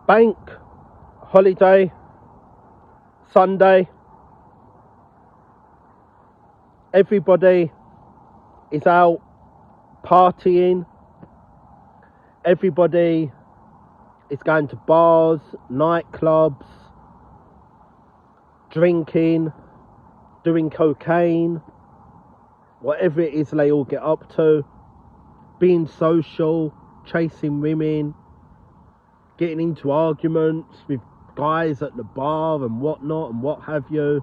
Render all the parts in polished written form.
Bank holiday, Sunday. Everybody is out partying. Everybody is going to bars, nightclubs, drinking, doing cocaine, whatever it is they all get up to, being social, chasing women, getting into arguments with guys at the bar and whatnot and what have you.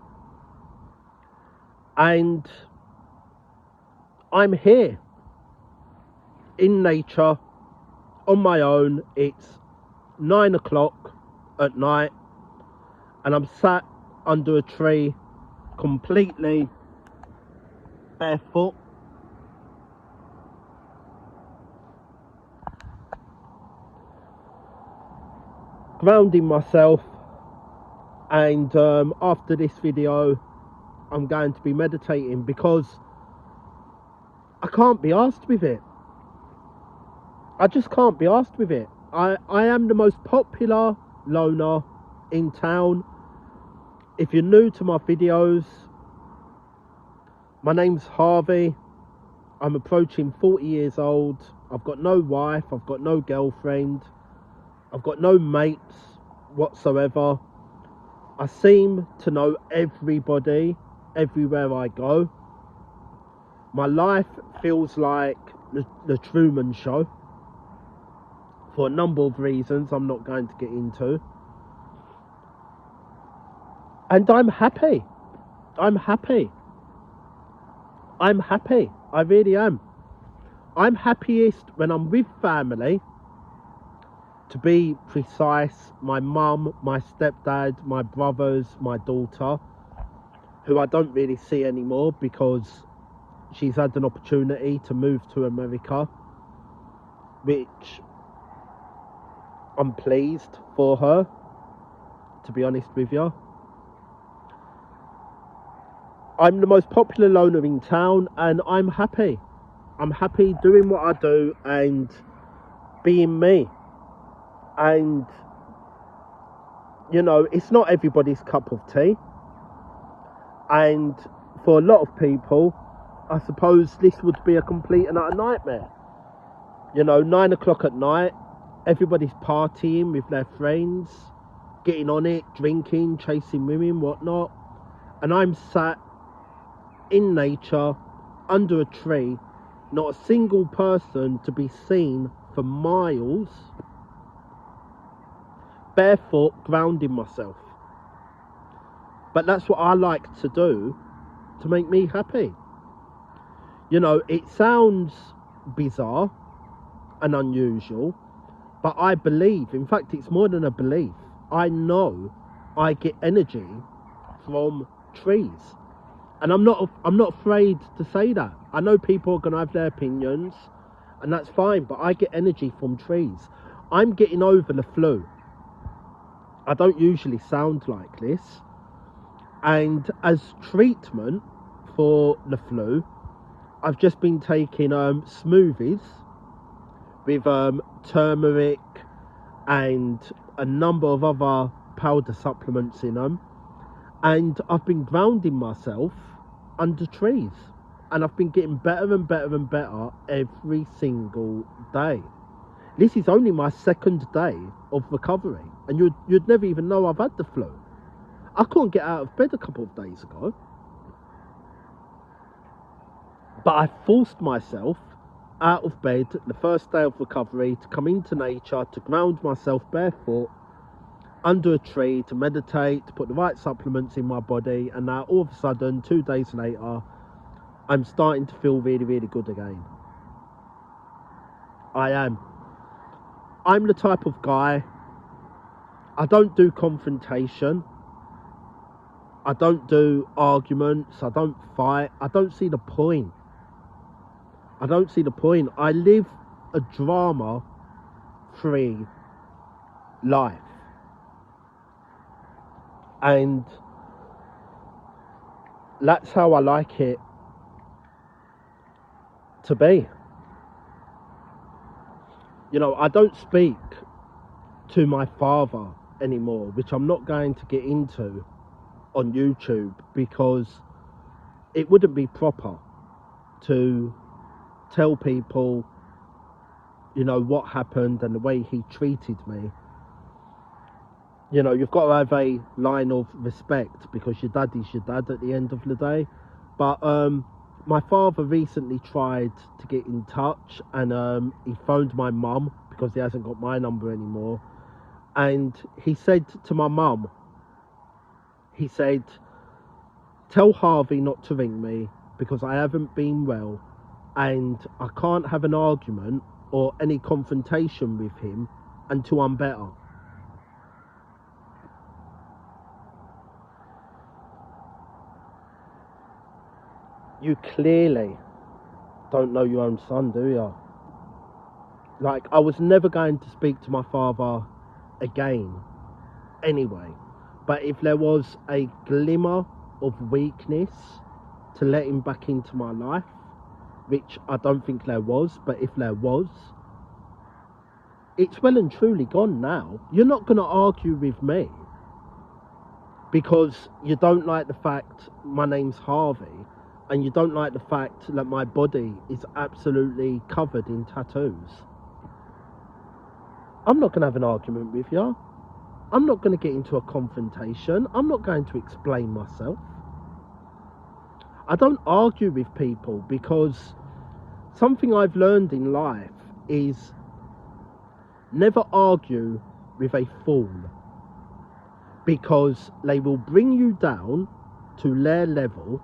And I'm here in nature on my own. It's 9 o'clock at night and I'm sat under a tree completely barefoot, grounding myself. And after this video I'm going to be meditating because I can't be arsed with it. I just can't be arsed with it. I am the most popular loner in town. If you're new to my videos, my name's Harvey. I'm approaching 40 years old. I've got no wife, I've got no girlfriend, I've got no mates whatsoever. I seem to know everybody everywhere I go. My life feels like the Truman Show for a number of reasons I'm not going to get into. And I'm happy. I'm happy. I'm happy. I really am. I'm happiest when I'm with family. To be precise, my mum, my stepdad, my brothers, my daughter, who I don't really see anymore because she's had an opportunity to move to America, which I'm pleased for her, to be honest with you. I'm the most popular loner in town and I'm happy. I'm happy doing what I do and being me. And, you know, it's not everybody's cup of tea. And for a lot of people, I suppose this would be a complete and utter nightmare. You know, 9 o'clock at night, everybody's partying with their friends, getting on it, drinking, chasing women, whatnot. And I'm sat in nature, under a tree, not a single person to be seen for miles, barefoot, grounding myself. But that's what I like to do to make me happy. You know, it sounds bizarre and unusual, but I believe, in fact it's more than a belief, I know I get energy from trees. And I'm not afraid to say that. I know people are going to have their opinions and that's fine, but I get energy from trees. I'm getting over the flu. I don't usually sound like this. And as treatment for the flu, I've just been taking smoothies with turmeric and a number of other powder supplements in them. And I've been grounding myself under trees. And I've been getting better and better and better every single day. This is only my second day of recovery. And you'd never even know I've had the flu. I couldn't get out of bed a couple of days ago. But I forced myself out of bed the first day of recovery to come into nature, to ground myself barefoot under a tree, to meditate, to put the right supplements in my body. And now all of a sudden, 2 days later, I'm starting to feel really, really good again. I am. I'm the type of guy, I don't do confrontation. I don't do arguments. I don't fight. I don't see the point. I don't see the point. I live a drama-free life. And that's how I like it to be. You know, I don't speak to my father anymore, which I'm not going to get into on YouTube, because it wouldn't be proper to tell people, you know, what happened and the way he treated me. You know, you've got to have a line of respect, because your dad is your dad at the end of the day. But my father recently tried to get in touch, and he phoned my mum, because he hasn't got my number anymore. And he said to my mum, he said, tell Harvey not to ring me, because I haven't been well and I can't have an argument or any confrontation with him until I'm better. You clearly don't know your own son, do you? Like, I was never going to speak to my father again anyway, but if there was a glimmer of weakness to let him back into my life, which I don't think there was, but if there was, it's well and truly gone now. You're not going to argue with me because you don't like the fact my name's Harvey, and you don't like the fact that my body is absolutely covered in tattoos. I'm not going to have an argument with you. I'm not going to get into a confrontation. I'm not going to explain myself. I don't argue with people, because something I've learned in life is never argue with a fool, because they will bring you down to their level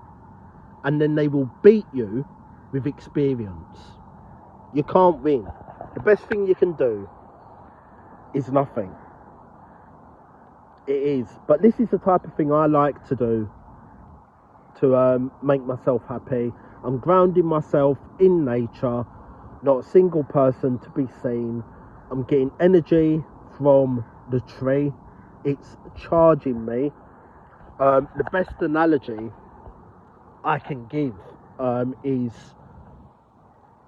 and then they will beat you with experience. You can't win. The best thing you can do is nothing. It is. But this is the type of thing I like to do to make myself happy. I'm grounding myself in nature, not a single person to be seen. I'm getting energy from the tree. It's charging me. The best analogy I can give is,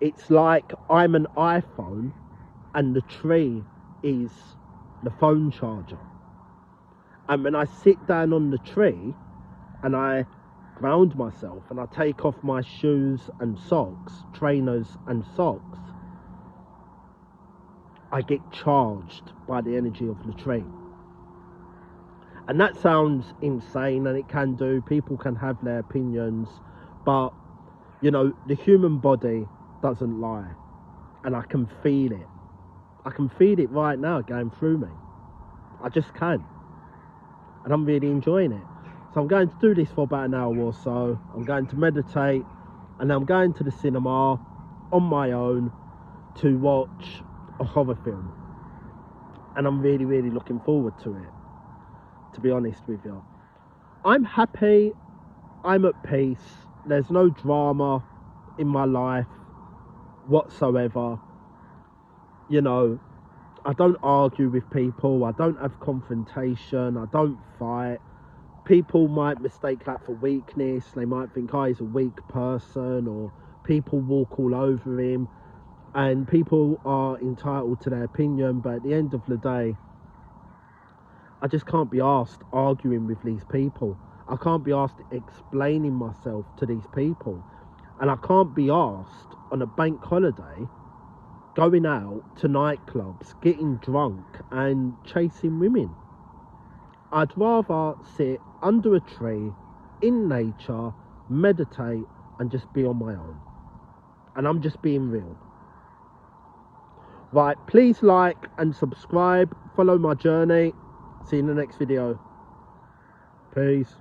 it's like I'm an iPhone and the tree is the phone charger. And when I sit down on the tree and I ground myself and I take off my shoes and socks, trainers and socks, I get charged by the energy of the tree. And that sounds insane, and it can do. People can have their opinions, but you know, the human body doesn't lie, and I can feel it. I can feel it right now going through me. I just can, and I'm really enjoying it. So I'm going to do this for about an hour or so. I'm going to meditate, and I'm going to the cinema on my own to watch a horror film, and I'm really, really looking forward to it, to be honest with you. I'm happy, I'm at peace, there's no drama in my life whatsoever. You know, I don't argue with people, I don't have confrontation, I don't fight. People might mistake that for weakness. They might think, oh, he's a weak person, or people walk all over him, and people are entitled to their opinion. But at the end of the day, I just can't be asked arguing with these people. I can't be asked explaining myself to these people. And I can't be asked on a bank holiday going out to nightclubs, getting drunk and chasing women. I'd rather sit under a tree in nature, meditate and just be on my own. And I'm just being real. Right, please like and subscribe, follow my journey. See you in the next video. Peace.